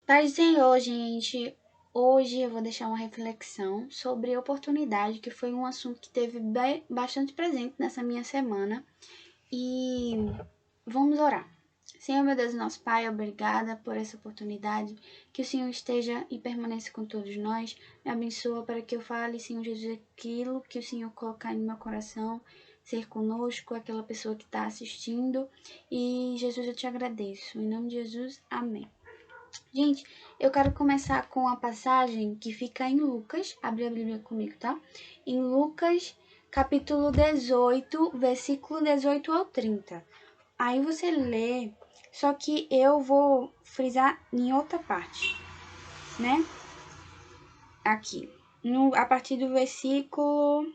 Paz do Senhor, gente. Hoje eu vou deixar uma reflexão sobre oportunidade, que foi um assunto que teve bastante presente nessa minha semana. E vamos orar. Senhor, meu Deus, nosso Pai, obrigada por essa oportunidade. Que o Senhor esteja e permaneça com todos nós. Me abençoa para que eu fale, Senhor Jesus, aquilo que o Senhor colocar no meu coração. Ser conosco, aquela pessoa que está assistindo. E Jesus, eu te agradeço. Em nome de Jesus, amém. Gente, eu quero começar com a passagem que fica em Lucas. Abre a Bíblia comigo, tá? Em Lucas, capítulo 18, versículo 18 ao 30. Aí você lê, só que eu vou frisar em outra parte, né? Aqui, a partir do versículo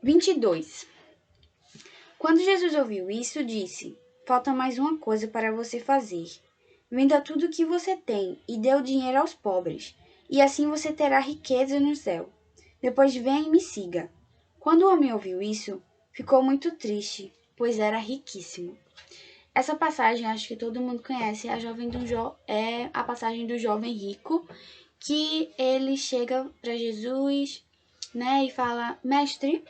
22. Quando Jesus ouviu isso, disse: Falta mais uma coisa para você fazer. Venda tudo o que você tem e dê o dinheiro aos pobres, e assim você terá riqueza no céu. Depois venha e me siga. Quando o homem ouviu isso, ficou muito triste, pois era riquíssimo. Essa passagem, acho que todo mundo conhece, é a passagem do jovem rico, que ele chega para Jesus, né, e fala: Mestre,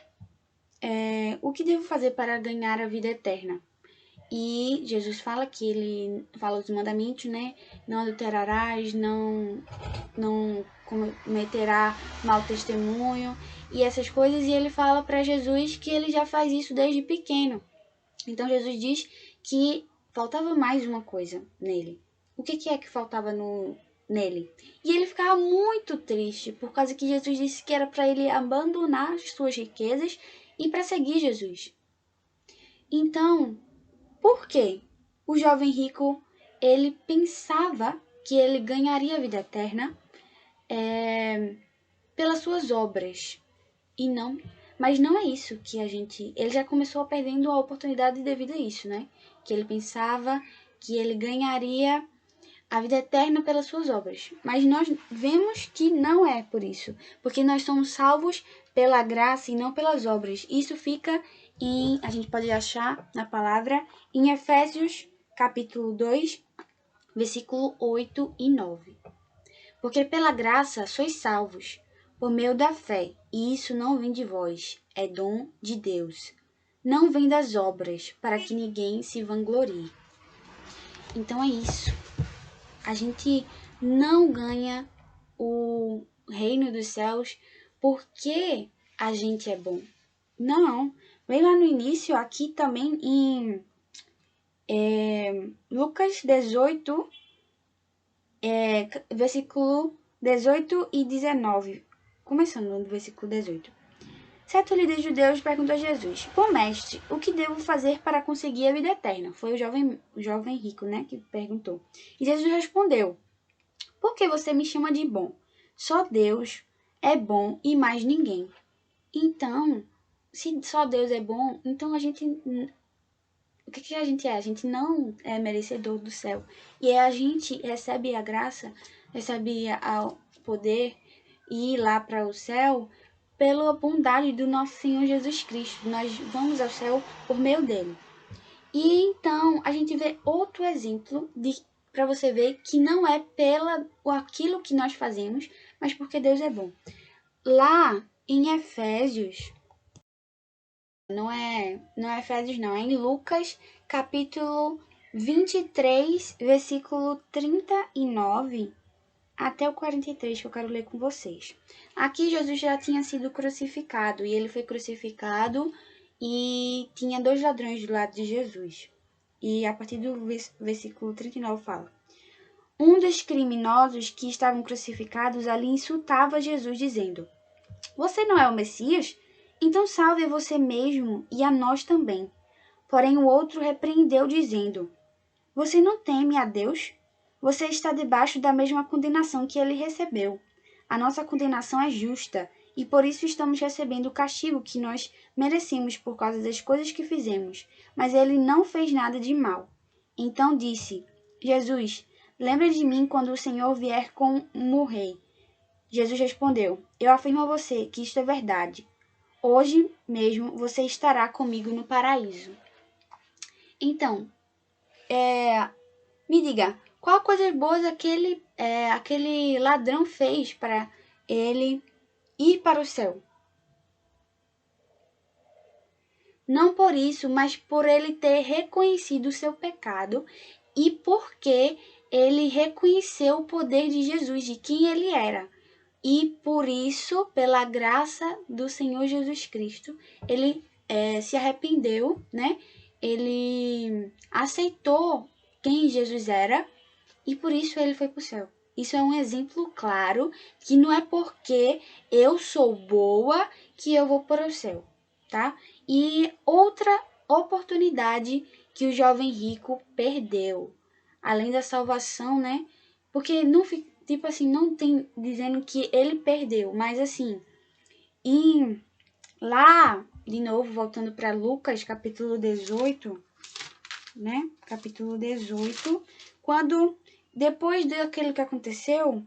o que devo fazer para ganhar a vida eterna? E Jesus fala que ele fala os mandamentos, né? Não adulterarás, não cometerá mau testemunho e essas coisas. E ele fala para Jesus que ele já faz isso desde pequeno. Então Jesus diz que faltava mais uma coisa nele. O que é que faltava nele? E ele ficava muito triste por causa que Jesus disse que era para ele abandonar as suas riquezas e para seguir Jesus. Então, por quê? O jovem rico, ele pensava que ele ganharia a vida eterna pelas suas obras. E não, mas não é isso que ele já começou perdendo a oportunidade devido a isso, né? Que ele pensava que ele ganharia a vida eterna pelas suas obras. Mas nós vemos que não é por isso, porque nós somos salvos pela graça e não pelas obras. Isso fica a gente pode achar na palavra em Efésios capítulo 2, versículo 8 e 9. Porque pela graça sois salvos, por meio da fé, e isso não vem de vós, é dom de Deus. Não vem das obras, para que ninguém se vanglorie. Então é isso. A gente não ganha o reino dos céus porque a gente é bom. Não. Vem lá no início, aqui também em Lucas 18, versículo 18 e 19. Começando no versículo 18. Certo líder judeu perguntou a Jesus: Bom mestre, o que devo fazer para conseguir a vida eterna? Foi o jovem rico, né, que perguntou. E Jesus respondeu: Por que você me chama de bom? Só Deus é bom e mais ninguém. Então, se só Deus é bom, então o que a gente é? A gente não é merecedor do céu. E a gente recebe a graça, recebe o poder e ir lá para o céu pela bondade do nosso Senhor Jesus Cristo. Nós vamos ao céu por meio dele. E então a gente vê outro exemplo para você ver que não é pela aquilo que nós fazemos, mas porque Deus é bom. Lá em Efésios, não é Efésios não, é em Lucas, capítulo 23, versículo 39 até o 43, que eu quero ler com vocês. Aqui Jesus já tinha sido crucificado, e ele foi crucificado e tinha 2 ladrões do lado de Jesus. E a partir do versículo 39 fala: Um dos criminosos que estavam crucificados ali insultava Jesus, dizendo: Você não é o Messias? Então salve a você mesmo e a nós também. Porém o outro repreendeu, dizendo: Você não teme a Deus? Você está debaixo da mesma condenação que ele recebeu. A nossa condenação é justa, e por isso estamos recebendo o castigo que nós merecemos por causa das coisas que fizemos. Mas ele não fez nada de mal. Então disse: Jesus, lembra de mim quando o Senhor vier como rei. Jesus respondeu: Eu afirmo a você que isto é verdade. Hoje mesmo você estará comigo no paraíso. Então, me diga, Qual coisas boas aquele ladrão fez para ele ir para o céu? Não por isso, mas por ele ter reconhecido o seu pecado e porque ele reconheceu o poder de Jesus, de quem ele era. E por isso, pela graça do Senhor Jesus Cristo, ele se arrependeu, né? Ele aceitou quem Jesus era e por isso ele foi para o céu. Isso é um exemplo claro que não é porque eu sou boa que eu vou para o céu, tá? E outra oportunidade que o jovem rico perdeu, além da salvação, né? Porque não tipo assim, não tem dizendo que ele perdeu, mas assim, em lá, de novo, voltando para Lucas, capítulo 18, né? Capítulo 18, quando depois daquilo que aconteceu,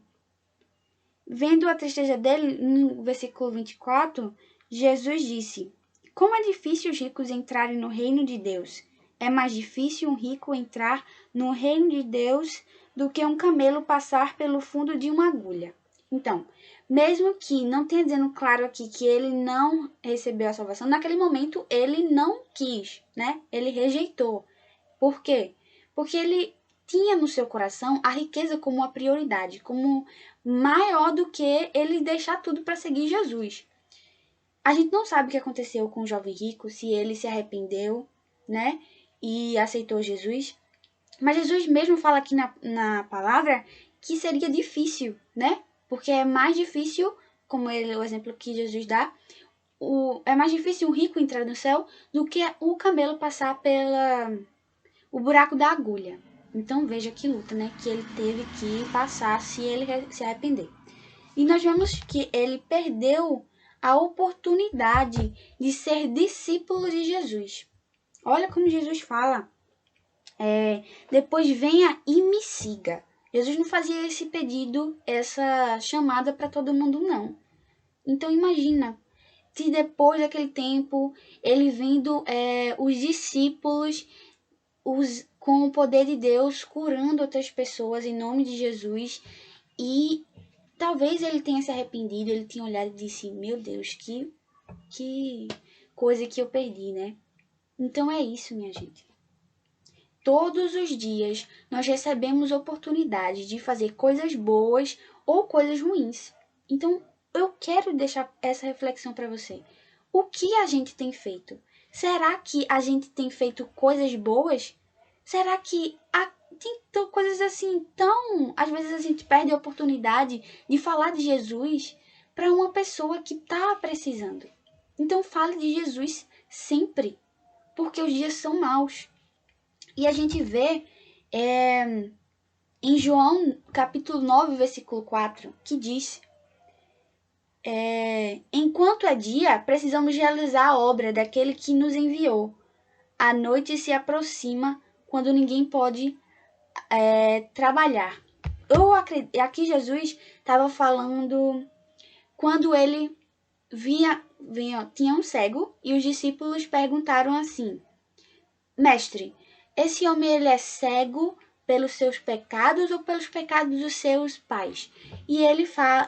vendo a tristeza dele, no versículo 24, Jesus disse: Como é difícil os ricos entrarem no reino de Deus. É mais difícil um rico entrar no reino de Deus do que um camelo passar pelo fundo de uma agulha. Então, mesmo que não tenha dizendo claro aqui que ele não recebeu a salvação, naquele momento ele não quis, né? Ele rejeitou. Por quê? Porque ele tinha no seu coração a riqueza como uma prioridade, como maior do que ele deixar tudo para seguir Jesus. A gente não sabe o que aconteceu com o jovem rico, se ele se arrependeu, né? E aceitou Jesus. Mas Jesus mesmo fala aqui na palavra que seria difícil, né? Porque é mais difícil, como o exemplo que Jesus dá, é mais difícil um rico entrar no céu do que o camelo passar o buraco da agulha. Então veja que luta, né? Que ele teve que passar se ele se arrepender. E nós vemos que ele perdeu a oportunidade de ser discípulo de Jesus. Olha como Jesus fala. Depois venha e me siga. Jesus não fazia esse pedido, essa chamada para todo mundo, não. Então imagina, se depois daquele tempo, ele vendo os discípulos com o poder de Deus curando outras pessoas em nome de Jesus e talvez ele tenha se arrependido, ele tenha olhado e disse, meu Deus, que coisa que eu perdi, né? Então é isso, minha gente. Todos os dias nós recebemos oportunidade de fazer coisas boas ou coisas ruins. Então eu quero deixar essa reflexão para você. O que a gente tem feito? Será que a gente tem feito coisas boas? Será que tem coisas assim tão... Às vezes a gente perde a oportunidade de falar de Jesus para uma pessoa que está precisando. Então fale de Jesus sempre, porque os dias são maus. E a gente vê em João capítulo 9, versículo 4, que diz: Enquanto é dia, precisamos realizar a obra daquele que nos enviou. A noite se aproxima quando ninguém pode trabalhar. Aqui Jesus estava falando quando ele tinha um cego e os discípulos perguntaram assim: Mestre, esse homem ele é cego pelos seus pecados ou pelos pecados dos seus pais? E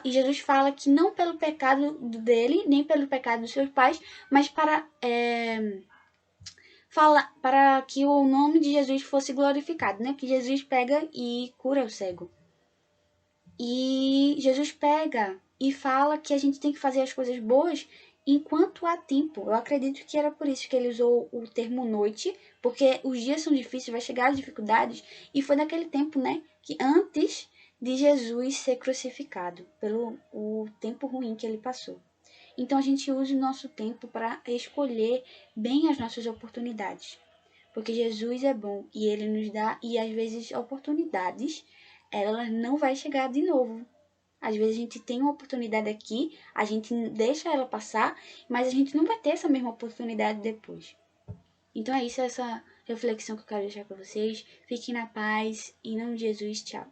Jesus fala que não pelo pecado dele, nem pelo pecado dos seus pais, mas para que o nome de Jesus fosse glorificado, né? Que Jesus pega e cura o cego. E Jesus pega e fala que a gente tem que fazer as coisas boas enquanto há tempo. Eu acredito que era por isso que ele usou o termo noite, porque os dias são difíceis, vai chegar as dificuldades, e foi naquele tempo, né, que antes de Jesus ser crucificado, pelo o tempo ruim que ele passou. Então a gente usa o nosso tempo para escolher bem as nossas oportunidades. Porque Jesus é bom e ele nos dá, e às vezes oportunidades, elas não vai chegar de novo. Às vezes a gente tem uma oportunidade aqui, a gente deixa ela passar, mas a gente não vai ter essa mesma oportunidade depois. Então é isso, essa reflexão que eu quero deixar para vocês. Fiquem na paz, em nome de Jesus, tchau.